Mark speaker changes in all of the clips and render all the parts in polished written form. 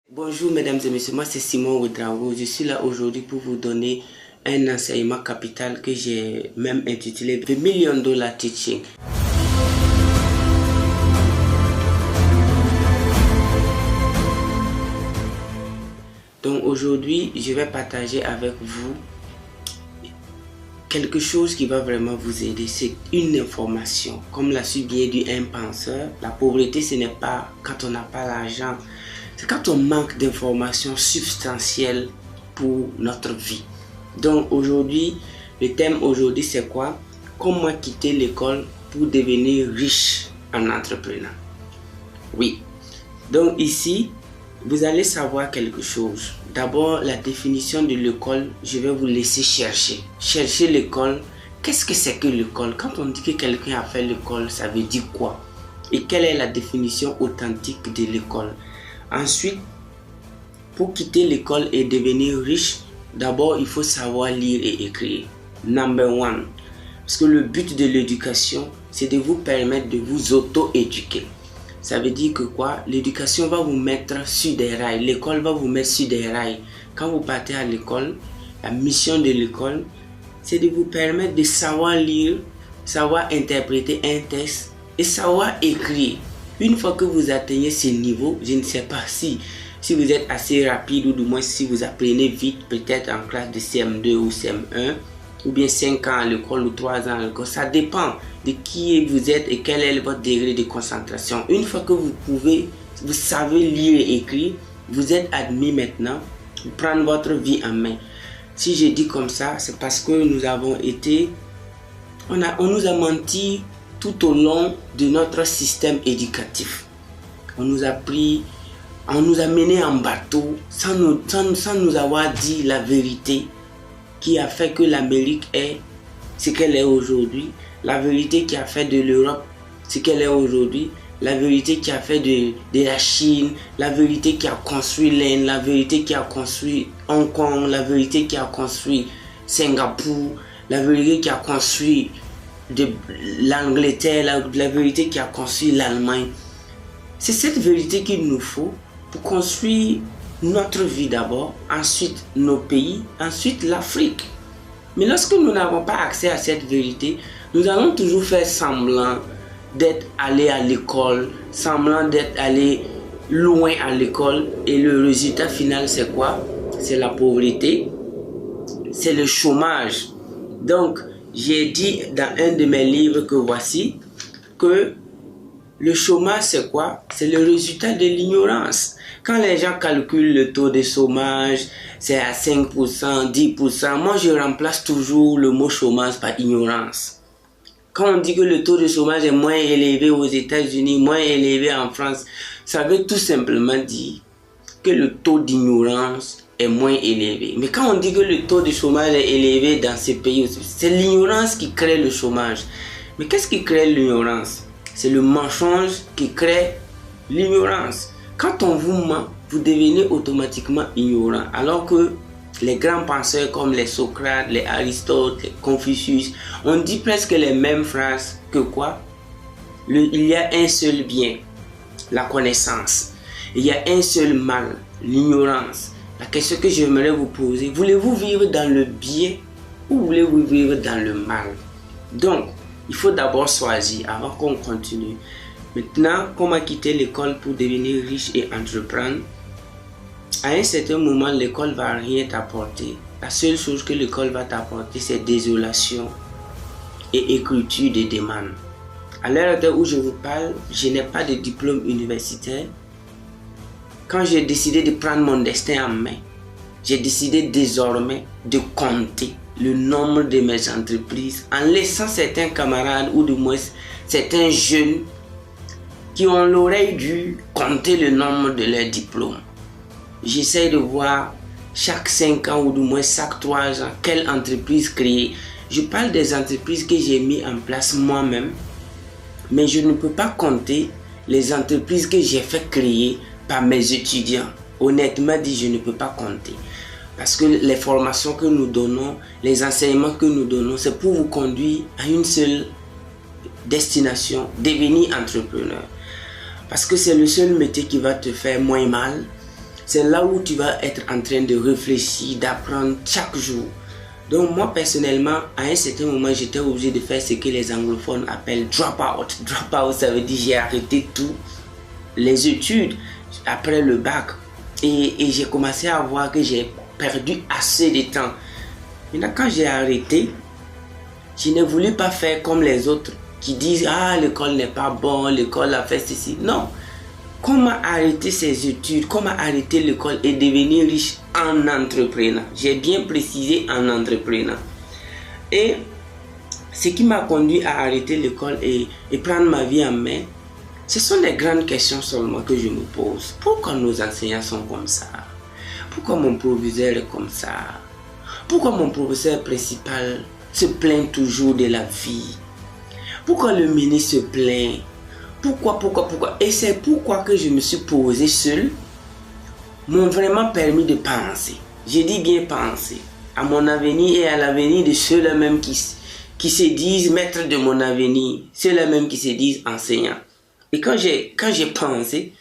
Speaker 1: Bonjour mesdames et messieurs, moi c'est Simon Ouedraogo. Je suis là aujourd'hui pour vous donner un enseignement capital que j'ai même intitulé The $1 Million Teaching. Donc aujourd'hui, je vais partager avec vous quelque chose qui va vraiment vous aider. C'est une information. Comme l'a su bien dit un penseur, la pauvreté ce n'est pas quand on n'a pas l'argent. C'est quand on manque d'informations substantielles pour notre vie. Donc aujourd'hui, le thème aujourd'hui c'est quoi? Comment quitter l'école pour devenir riche en entrepreneur. Oui. Donc ici, vous allez savoir quelque chose. D'abord, la définition de l'école, je vais vous laisser chercher. Chercher l'école. Qu'est-ce que c'est que l'école? Quand on dit que quelqu'un a fait l'école, ça veut dire quoi? Et quelle est la définition authentique de l'école? Ensuite, pour quitter l'école et devenir riche, d'abord, il faut savoir lire et écrire. Number one. Parce que le but de l'éducation, c'est de vous permettre de vous auto-éduquer. Ça veut dire que quoi? L'éducation va vous mettre sur des rails. L'école va vous mettre sur des rails. Quand vous partez à l'école, la mission de l'école, c'est de vous permettre de savoir lire, savoir interpréter un texte et savoir écrire. Une fois que vous atteignez ce niveau, je ne sais pas si vous êtes assez rapide ou du moins si vous apprenez vite, peut-être en classe de CM2 ou CM1, ou bien 5 ans à l'école ou 3 ans à l'école. Ça dépend de qui vous êtes et quel est votre degré de concentration. Une fois que vous savez lire et écrire, vous êtes admis maintenant pour prendre votre vie en main. Si je dis comme ça, c'est parce que nous avons été, on nous a menti tout au long de notre système éducatif. On nous a mené en bateau sans nous avoir dit la vérité qui a fait que l'Amérique est ce qu'elle est aujourd'hui, la vérité qui a fait de l'Europe ce qu'elle est aujourd'hui, la vérité qui a fait de la Chine, la vérité qui a construit l'Inde, la vérité qui a construit Hong Kong, la vérité qui a construit Singapour, la vérité qui a construit de l'Angleterre, la vérité qui a construit l'Allemagne. C'est cette vérité qu'il nous faut pour construire notre vie d'abord, ensuite nos pays, ensuite l'Afrique. Mais lorsque nous n'avons pas accès à cette vérité, nous allons toujours faire semblant d'être allé à l'école, semblant d'être allé loin à l'école, et le résultat final c'est quoi? C'est la pauvreté, c'est le chômage. Donc, j'ai dit dans un de mes livres que voici que le chômage c'est quoi? C'est le résultat de l'ignorance. Quand les gens calculent le taux de chômage, c'est à 5%, 10%. Moi, je remplace toujours le mot chômage par ignorance. Quand on dit que le taux de chômage est moins élevé aux États-Unis, moins élevé en France, ça veut tout simplement dire que le taux d'ignorance est moins élevé. Mais quand on dit que le taux de chômage est élevé dans ces pays, c'est l'ignorance qui crée le chômage. Mais qu'est-ce qui crée l'ignorance? C'est le mensonge qui crée l'ignorance. Quand on vous ment, vous devenez automatiquement ignorant. Alors que les grands penseurs comme les Socrates, les Aristote, les Confucius, on dit presque les mêmes phrases que quoi? Il y a un seul bien, la connaissance. Il y a un seul mal, l'ignorance. La question que j'aimerais vous poser, voulez-vous vivre dans le bien ou voulez-vous vivre dans le mal? Donc, il faut d'abord choisir avant qu'on continue. Maintenant, comment quitter l'école pour devenir riche et entreprendre? À un certain moment, l'école ne va rien t'apporter. La seule chose que l'école va t'apporter, c'est désolation et écriture de demande. À l'heure où je vous parle, je n'ai pas de diplôme universitaire. Quand j'ai décidé de prendre mon destin en main, j'ai décidé désormais de compter le nombre de mes entreprises en laissant certains camarades ou du moins certains jeunes qui ont l'oreille dû compter le nombre de leurs diplômes. J'essaie de voir chaque 5 ans ou du moins chaque 3 ans quelle entreprise créer. Je parle des entreprises que j'ai mis en place moi-même, mais je ne peux pas compter les entreprises que j'ai fait créer par mes étudiants. Honnêtement dit, je ne peux pas compter. Parce que les formations que nous donnons, les enseignements que nous donnons, c'est pour vous conduire à une seule destination, devenir entrepreneur. Parce que c'est le seul métier qui va te faire moins mal, c'est là où tu vas être en train de réfléchir, d'apprendre chaque jour. Donc moi personnellement, à un certain moment, j'étais obligé de faire ce que les anglophones appellent drop out. Drop out, ça veut dire j'ai arrêté tout, les études après le bac. Et j'ai commencé à voir que j'ai perdu assez de temps. Maintenant, quand j'ai arrêté, je ne voulais pas faire comme les autres qui disent « Ah, l'école n'est pas bonne, l'école a fait ceci. » Non. Comment arrêter ses études, comment arrêter l'école et devenir riche en entrepreneur. J'ai bien précisé en entrepreneur. Et ce qui m'a conduit à arrêter l'école et prendre ma vie en main, ce sont des grandes questions seulement que je me pose. Pourquoi nos enseignants sont comme ça? Pourquoi mon proviseur est comme ça? Pourquoi mon professeur principal se plaint toujours de la vie? Pourquoi le ministre se plaint? Pourquoi? Et c'est pourquoi que je me suis posé seul, m'ont vraiment permis de penser. Je dis bien penser à mon avenir et à l'avenir de ceux-là même qui se disent maîtres de mon avenir, ceux-là même qui se disent enseignants. Et quand j'ai pensé,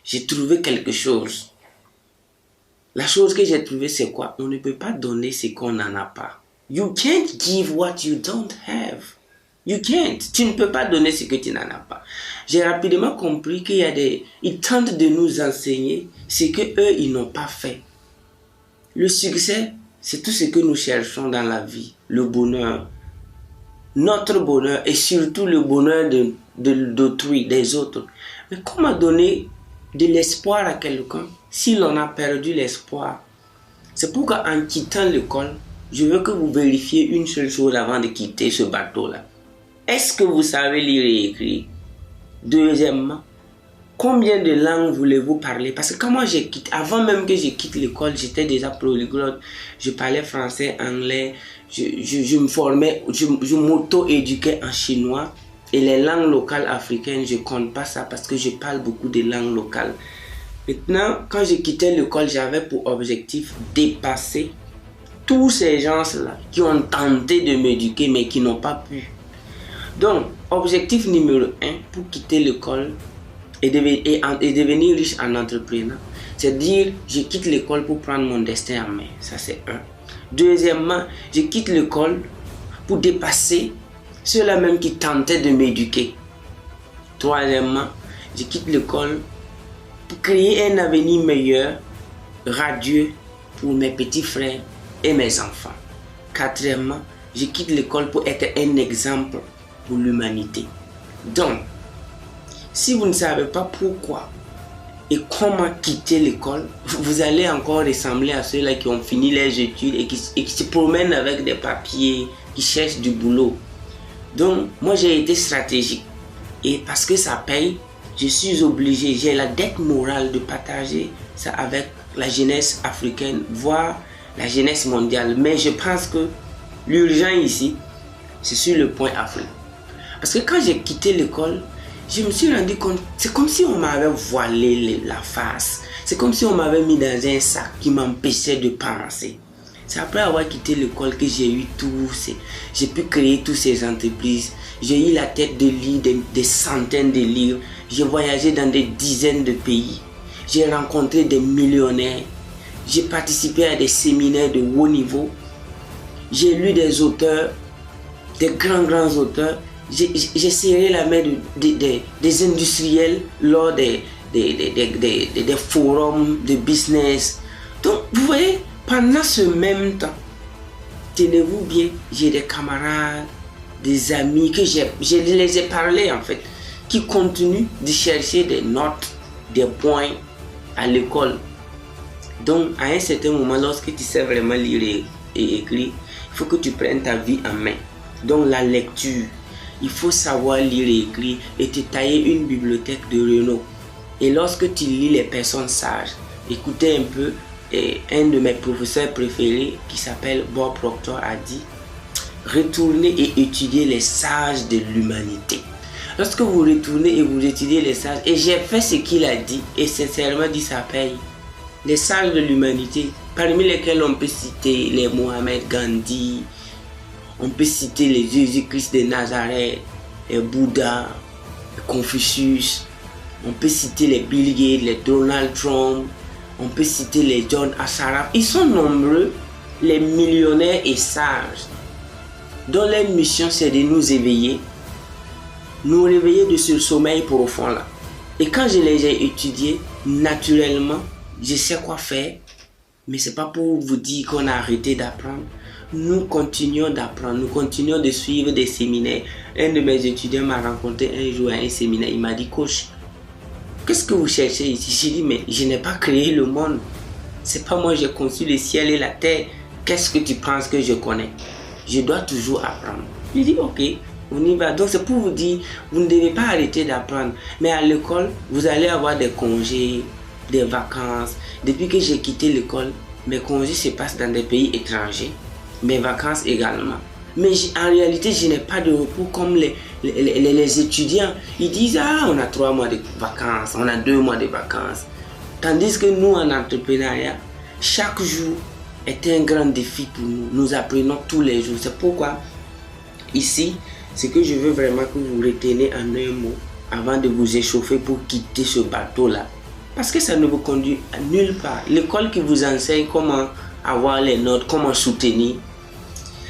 Speaker 1: j'ai trouvé quelque chose. La chose que j'ai trouvée, c'est quoi? On ne peut pas donner ce qu'on n'en a pas. You can't give what you don't have. You can't. Tu ne peux pas donner ce que tu n'en as pas. J'ai rapidement compris qu'il y a ils tentent de nous enseigner ce qu'eux, ils n'ont pas fait. Le succès, c'est tout ce que nous cherchons dans la vie. Le bonheur. Notre bonheur et surtout le bonheur d'autrui, des autres. Mais comment donner de l'espoir à quelqu'un si l'on a perdu l'espoir? C'est pourquoi en quittant l'école, je veux que vous vérifiez une seule chose avant de quitter ce bateau-là. Est-ce que vous savez lire et écrire? Deuxièmement, combien de langues voulez-vous parler? Parce que quand moi j'ai quitté, avant même que je quitte l'école, j'étais déjà polyglotte. Je parlais français, anglais, je me formais, je m'auto-éduquais en chinois. Et les langues locales africaines, je ne compte pas ça parce que je parle beaucoup de langues locales. Maintenant, quand j'ai quitté l'école, j'avais pour objectif dépasser tous ces gens-là qui ont tenté de m'éduquer mais qui n'ont pas pu. Donc, objectif numéro 1 pour quitter l'école et devenir riche en entrepreneur, c'est dire je quitte l'école pour prendre mon destin en main. Ça, c'est un. Deuxièmement, je quitte l'école pour dépasser ceux-là même qui tentaient de m'éduquer. Troisièmement, je quitte l'école pour créer un avenir meilleur, radieux pour mes petits frères et mes enfants. Quatrièmement, je quitte l'école pour être un exemple pour l'humanité. Donc, si vous ne savez pas pourquoi et comment quitter l'école, vous allez encore ressembler à ceux-là qui ont fini leurs études et qui se promènent avec des papiers, qui cherchent du boulot. Donc, moi j'ai été stratégique. Et parce que ça paye, je suis obligé, j'ai la dette morale de partager ça avec la jeunesse africaine, voire la jeunesse mondiale. Mais je pense que l'urgent ici, c'est sur le point Afrique. Parce que quand j'ai quitté l'école, je me suis rendu compte, c'est comme si on m'avait voilé la face. C'est comme si on m'avait mis dans un sac qui m'empêchait de penser. C'est après avoir quitté l'école que j'ai eu j'ai pu créer toutes ces entreprises. J'ai eu la tête de lire des centaines de livres. J'ai voyagé dans des dizaines de pays. J'ai rencontré des millionnaires. J'ai participé à des séminaires de haut niveau. J'ai lu des auteurs, des grands auteurs. J'ai serré la main des industriels lors des forums de business. Donc, vous voyez, pendant ce même temps, tenez-vous bien, j'ai des camarades, des amis que je les ai parlé en fait, qui continuent de chercher des notes, des points à l'école. Donc, à un certain moment, lorsque tu sais vraiment lire et écrire, il faut que tu prennes ta vie en main. Donc, la lecture. Il faut savoir lire et écrire et te tailler une bibliothèque de Renault. Et lorsque tu lis les personnes sages, écoutez un peu, un de mes professeurs préférés qui s'appelle Bob Proctor a dit « Retournez et étudiez les sages de l'humanité ». Lorsque vous retournez et vous étudiez les sages, et j'ai fait ce qu'il a dit, et sincèrement dit ça paye. Les sages de l'humanité, parmi lesquels on peut citer les Mohamed Gandhi, on peut citer les Jésus-Christ de Nazareth, les Bouddha, les Confucius, on peut citer les Bill Gates, les Donald Trump, On peut citer les John Assaraf. Ils sont nombreux, les millionnaires et sages, dont leur mission c'est de nous éveiller, nous réveiller de ce sommeil profond là. Et quand je les ai étudiés, naturellement, je sais quoi faire, mais c'est pas pour vous dire qu'on a arrêté d'apprendre. Nous continuons d'apprendre, nous continuons de suivre des séminaires. Un de mes étudiants m'a rencontré un jour à un séminaire, il m'a dit, coach, qu'est-ce que vous cherchez ici? J'ai dit, mais je n'ai pas créé le monde. C'est pas moi, j'ai conçu le ciel et la terre. Qu'est-ce que tu penses que je connais? Je dois toujours apprendre. J'ai dit, ok, on y va. Donc c'est pour vous dire, vous ne devez pas arrêter d'apprendre. Mais à l'école, vous allez avoir des congés, des vacances. Depuis que j'ai quitté l'école, mes congés se passent dans des pays étrangers. Mes vacances également. Mais en réalité, je n'ai pas de repos comme les étudiants. Ils disent, ah, on a 3 mois de vacances, on a 2 mois de vacances. Tandis que nous, en entrepreneuriat, chaque jour est un grand défi pour nous. Nous apprenons tous les jours. C'est pourquoi, ici, ce que je veux vraiment que vous retenez en un mot, avant de vous échauffer pour quitter ce bateau-là. Parce que ça ne vous conduit à nulle part. L'école qui vous enseigne comment avoir les notes, comment soutenir,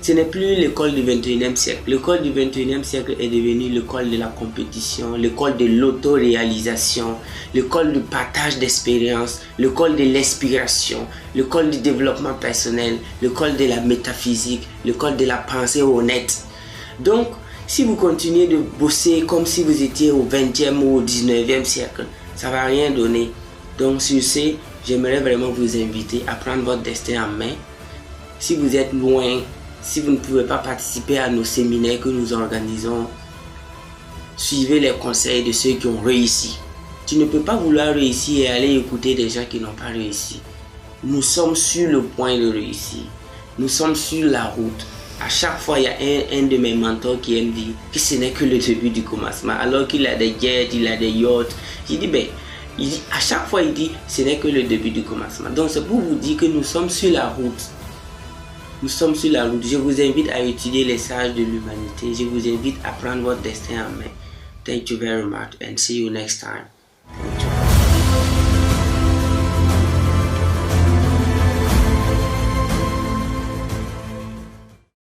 Speaker 1: ce n'est plus l'école du 21e siècle. L'école du 21e siècle est devenue l'école de la compétition, l'école de l'autoréalisation, l'école du partage d'expérience, l'école de l'inspiration, l'école du développement personnel, l'école de la métaphysique, l'école de la pensée honnête. Donc, si vous continuez de bosser comme si vous étiez au 20e ou au 19e siècle, ça ne va rien donner. Donc, sur ce, j'aimerais vraiment vous inviter à prendre votre destin en main. Si vous êtes loin, si vous ne pouvez pas participer à nos séminaires que nous organisons, suivez les conseils de ceux qui ont réussi. Tu ne peux pas vouloir réussir et aller écouter des gens qui n'ont pas réussi. Nous sommes sur le point de réussir. Nous sommes sur la route. À chaque fois, il y a un de mes mentors qui aime dire que ce n'est que le début du commencement. Alors qu'il a des jets, il a des yachts. J'ai dit, à chaque fois, il dit ce n'est que le début du commencement. Donc, c'est pour vous dire que nous sommes sur la route. Nous sommes sur la route. Je vous invite à étudier les sages de l'humanité. Je vous invite à prendre votre destin en main. Thank you very much and see you next time.